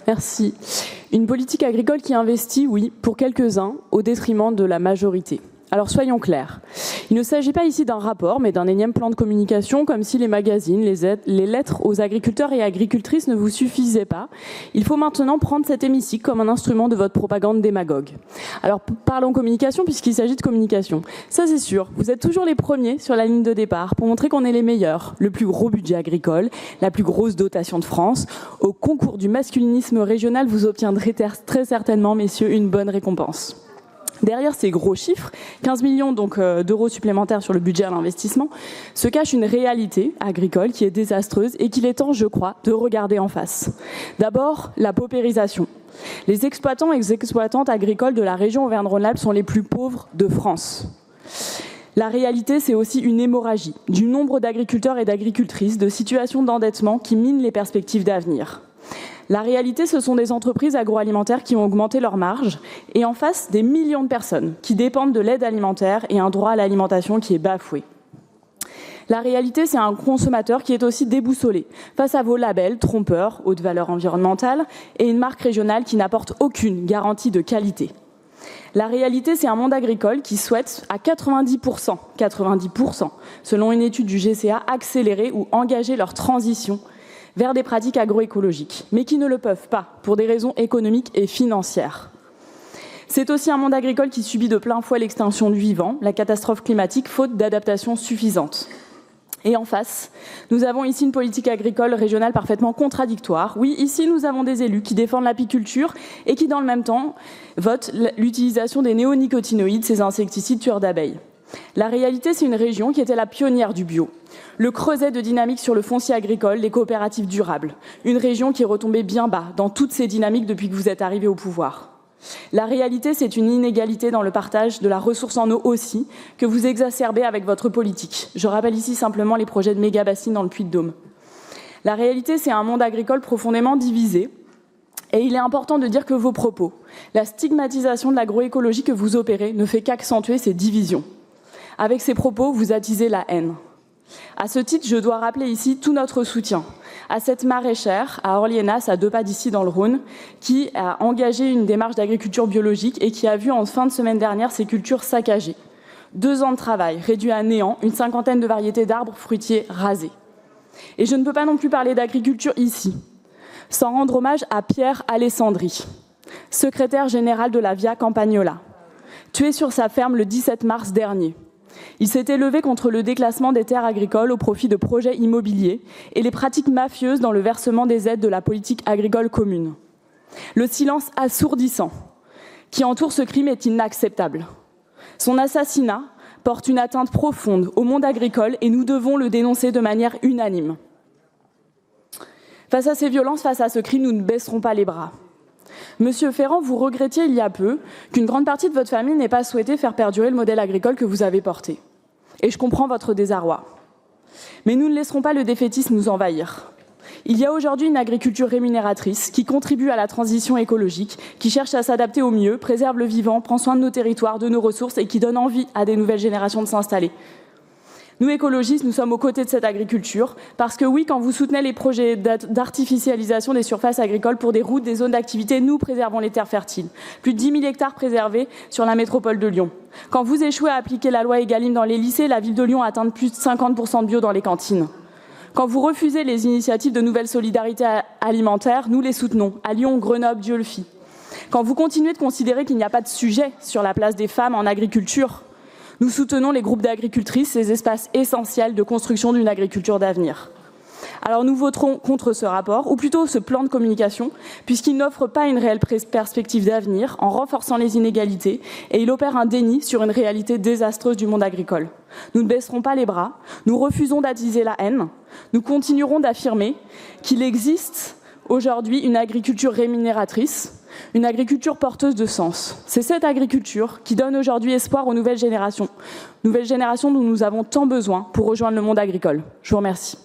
Merci. Une politique agricole qui investit, oui, pour quelques-uns, au détriment de la majorité. Alors soyons clairs, il ne s'agit pas ici d'un rapport, mais d'un énième plan de communication, comme si les magazines, les lettres aux agriculteurs et agricultrices ne vous suffisaient pas. Il faut maintenant prendre cet hémicycle comme un instrument de votre propagande démagogue. Alors parlons communication, puisqu'il s'agit de communication. Ça c'est sûr, vous êtes toujours les premiers sur la ligne de départ pour montrer qu'on est les meilleurs. Le plus gros budget agricole, la plus grosse dotation de France. Au concours du masculinisme régional, vous obtiendrez très certainement, messieurs, une bonne récompense. Derrière ces gros chiffres, 15 millions d'euros supplémentaires sur le budget à l'investissement, se cache une réalité agricole qui est désastreuse et qu'il est temps, je crois, de regarder en face. D'abord, la paupérisation. Les exploitants et les exploitantes agricoles de la région Auvergne-Rhône-Alpes sont les plus pauvres de France. La réalité, c'est aussi une hémorragie du nombre d'agriculteurs et d'agricultrices, de situations d'endettement qui minent les perspectives d'avenir. La réalité, ce sont des entreprises agroalimentaires qui ont augmenté leurs marges et en face, des millions de personnes qui dépendent de l'aide alimentaire et un droit à l'alimentation qui est bafoué. La réalité, c'est un consommateur qui est aussi déboussolé face à vos labels trompeurs, haute valeur environnementale, et une marque régionale qui n'apporte aucune garantie de qualité. La réalité, c'est un monde agricole qui souhaite à 90%, selon une étude du GCA, accélérer ou engager leur transition vers des pratiques agroécologiques, mais qui ne le peuvent pas pour des raisons économiques et financières. C'est aussi un monde agricole qui subit de plein fouet l'extinction du vivant, la catastrophe climatique, faute d'adaptation suffisante. Et en face, nous avons ici une politique agricole régionale parfaitement contradictoire. Oui, ici, nous avons des élus qui défendent l'apiculture et qui, dans le même temps, votent l'utilisation des néonicotinoïdes, ces insecticides tueurs d'abeilles. La réalité, c'est une région qui était la pionnière du bio, le creuset de dynamique sur le foncier agricole, les coopératives durables. Une région qui est retombée bien bas dans toutes ces dynamiques depuis que vous êtes arrivés au pouvoir. La réalité, c'est une inégalité dans le partage de la ressource en eau aussi, que vous exacerbez avec votre politique. Je rappelle ici simplement les projets de méga-bassines dans le Puy-de-Dôme. La réalité, c'est un monde agricole profondément divisé. Et il est important de dire que vos propos, la stigmatisation de l'agroécologie que vous opérez, ne fait qu'accentuer ces divisions. Avec ces propos, vous attisez la haine. À ce titre, je dois rappeler ici tout notre soutien à cette maraîchère, à Orliénas, à 2 pas d'ici dans le Rhône, qui a engagé une démarche d'agriculture biologique et qui a vu en fin de semaine dernière ses cultures saccagées. 2 ans de travail réduits à néant, une 50aine de variétés d'arbres fruitiers rasés. Et je ne peux pas non plus parler d'agriculture ici, sans rendre hommage à Pierre Alessandri, secrétaire général de la Via Campagnola, tué sur sa ferme le 17 mars dernier. Il s'était levé contre le déclassement des terres agricoles au profit de projets immobiliers et les pratiques mafieuses dans le versement des aides de la politique agricole commune. Le silence assourdissant qui entoure ce crime est inacceptable. Son assassinat porte une atteinte profonde au monde agricole et nous devons le dénoncer de manière unanime. Face à ces violences, face à ce crime, nous ne baisserons pas les bras. Monsieur Ferrand, vous regrettiez il y a peu qu'une grande partie de votre famille n'ait pas souhaité faire perdurer le modèle agricole que vous avez porté. Et je comprends votre désarroi. Mais nous ne laisserons pas le défaitisme nous envahir. Il y a aujourd'hui une agriculture rémunératrice qui contribue à la transition écologique, qui cherche à s'adapter au mieux, préserve le vivant, prend soin de nos territoires, de nos ressources et qui donne envie à des nouvelles générations de s'installer. Nous, écologistes, nous sommes aux côtés de cette agriculture parce que oui, quand vous soutenez les projets d'artificialisation des surfaces agricoles pour des routes, des zones d'activité, nous préservons les terres fertiles. Plus de 10 000 hectares préservés sur la métropole de Lyon. Quand vous échouez à appliquer la loi Egalim dans les lycées, la ville de Lyon atteint plus de 50% de bio dans les cantines. Quand vous refusez les initiatives de nouvelles solidarités alimentaires, nous les soutenons. À Lyon, Grenoble, Dieu le fit. Quand vous continuez de considérer qu'il n'y a pas de sujet sur la place des femmes en agriculture, nous soutenons les groupes d'agricultrices, ces espaces essentiels de construction d'une agriculture d'avenir. Alors nous voterons contre ce rapport, ou plutôt ce plan de communication, puisqu'il n'offre pas une réelle perspective d'avenir en renforçant les inégalités, et il opère un déni sur une réalité désastreuse du monde agricole. Nous ne baisserons pas les bras, nous refusons d'attiser la haine, nous continuerons d'affirmer qu'il existe aujourd'hui une agriculture rémunératrice, une agriculture porteuse de sens. C'est cette agriculture qui donne aujourd'hui espoir aux nouvelles générations dont nous avons tant besoin pour rejoindre le monde agricole. Je vous remercie.